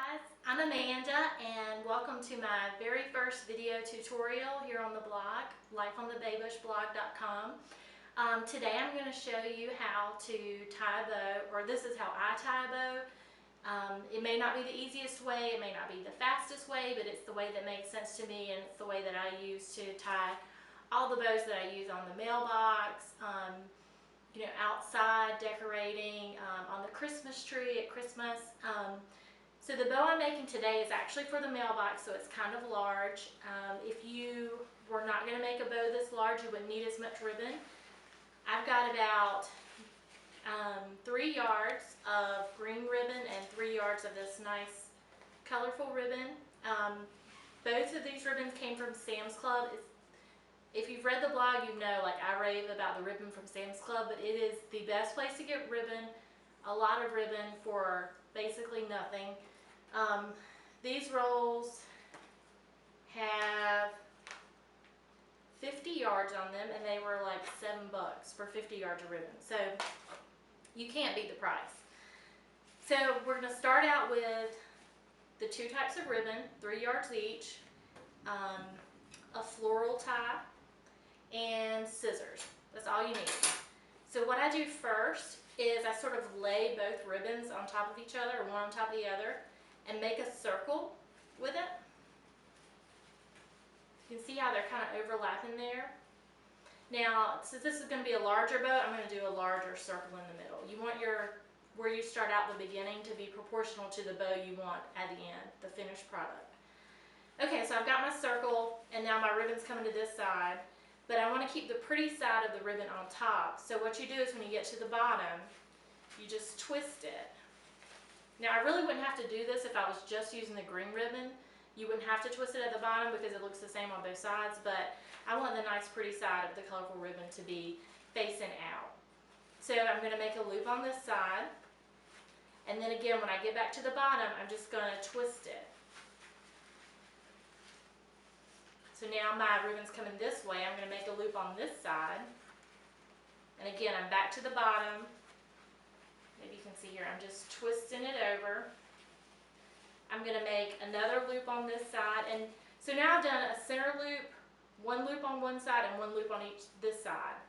Guys, I'm Amanda and welcome to my very first video tutorial here on the blog, lifeonthebaybushblog.com. Today I'm going to show you how to tie a bow, or this is how I tie a bow. It may not be the easiest way, it may not be the fastest way, but it's the way that makes sense to me, and it's the way that I use to tie all the bows that I use on the mailbox, outside decorating, on the Christmas tree at Christmas. So the bow I'm making today is actually for the mailbox, so it's kind of large. If you were not going to make a bow this large, you wouldn't need as much ribbon. I've got about 3 yards of green ribbon and 3 yards of this nice colorful ribbon. Both of these ribbons came from Sam's Club. If you've read the blog, you know I rave about the ribbon from Sam's Club, but it is the best place to get ribbon, a lot of ribbon for basically nothing. These rolls have 50 yards on them, and they were like $7 for 50 yards of ribbon. So you can't beat the price. So we're going to start out with the 2 types of ribbon, 3 yards each, a floral tie, and scissors. That's all you need. So what I do first is I sort of lay both ribbons on top of each other, or one on top of the other, and make a circle with it. You can see how they're kind of overlapping there. Now, since this is going to be a larger bow, I'm going to do a larger circle in the middle. You want where you start out the beginning to be proportional to the bow you want at the end, the finished product. Okay, so I've got my circle, and now my ribbon's coming to this side, but I want to keep the pretty side of the ribbon on top. So what you do is when you get to the bottom, you just twist it. Now I really wouldn't have to do this if I was just using the green ribbon. You wouldn't have to twist it at the bottom because it looks the same on both sides, but I want the nice pretty side of the colorful ribbon to be facing out. So I'm going to make a loop on this side, and then again when I get back to the bottom, I'm just going to twist it. So now my ribbon's coming this way. I'm going to make a loop on this side, and again I'm back to the bottom. Maybe you can see here, I'm just twisting it over. I'm going to make another loop on this side, and so now I've done a center loop, one loop on one side and one loop on this side.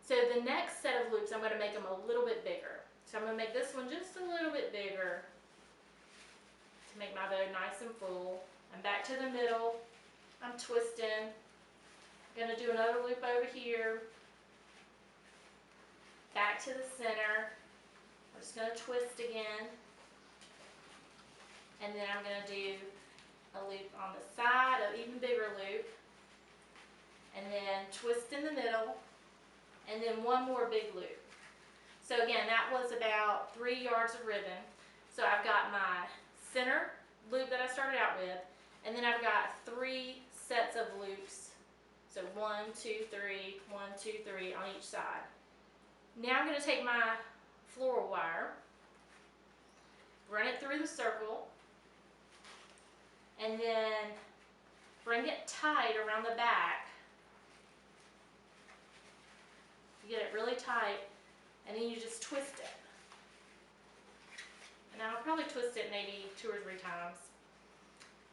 So the next set of loops, I'm going to make them a little bit bigger. So I'm going to make this one just a little bit bigger to make my bow nice and full. I'm back to the middle, I'm twisting. I'm going to do another loop over here, back to the center. I'm just going to twist again, and then I'm going to do a loop on the side, an even bigger loop, and then twist in the middle, and then one more big loop. So again, that was about 3 yards of ribbon. So I've got my center loop that I started out with, and then I've got 3 sets of loops. So 1, 2, 3, 1, 2, 3 on each side. Now I'm going to take my floral wire, run it through the circle, and then bring it tight around the back. You get it really tight, and then you just twist it. And I'll probably twist it maybe 2 or 3 times.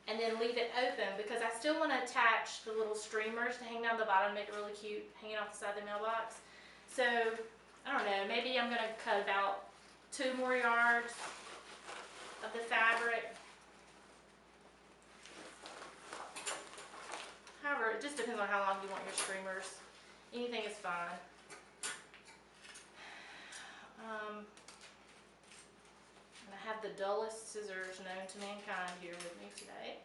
And then leave it open because I still want to attach the little streamers to hang down the bottom, make it really cute, hanging off the side of the mailbox. So I don't know, maybe I'm going to cut about 2 more yards of the fabric. However, it just depends on how long you want your streamers. Anything is fine. And I have the dullest scissors known to mankind here with me today.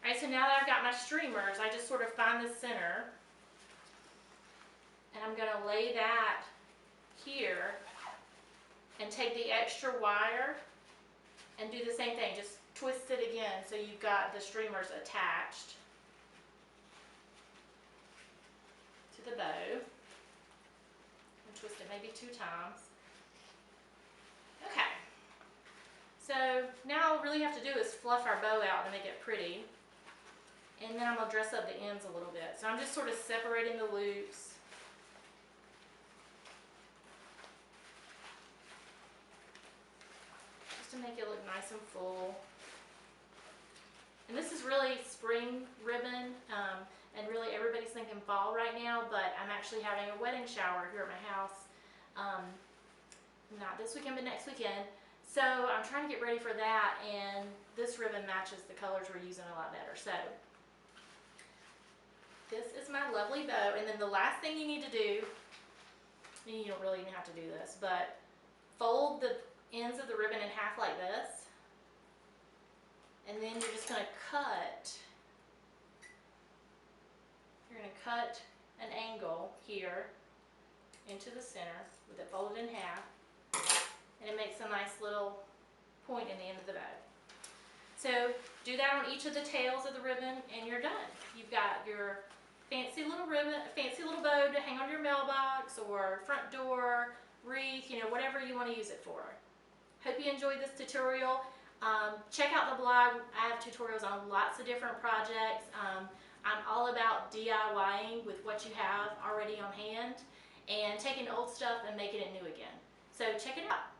Alright, so now that I've got my streamers, I just sort of find the center. And I'm going to lay that here and take the extra wire and do the same thing. Just twist it again so you've got the streamers attached to the bow. And twist it maybe 2 times. Okay. So now all we really have to do is fluff our bow out to make it pretty. And then I'm going to dress up the ends a little bit. So I'm just sort of separating the loops. to make it look nice and full. And this is really spring ribbon, and really everybody's thinking fall right now, but I'm actually having a wedding shower here at my house. Not this weekend, but next weekend. So I'm trying to get ready for that, and this ribbon matches the colors we're using a lot better. So this is my lovely bow, and then the last thing you need to do, and you don't really even have to do this, but fold the ends of the ribbon in half like this, and then you're just going to cut. You're going to cut an angle here into the center with it folded in half, and it makes a nice little point in the end of the bow. So do that on each of the tails of the ribbon, and you're done. You've got your fancy little ribbon, fancy little bow to hang on your mailbox or front door, wreath, you know, whatever you want to use it for. Hope you enjoyed this tutorial. Check out the blog. I have tutorials on lots of different projects. I'm all about DIYing with what you have already on hand and taking old stuff and making it new again. So check it out.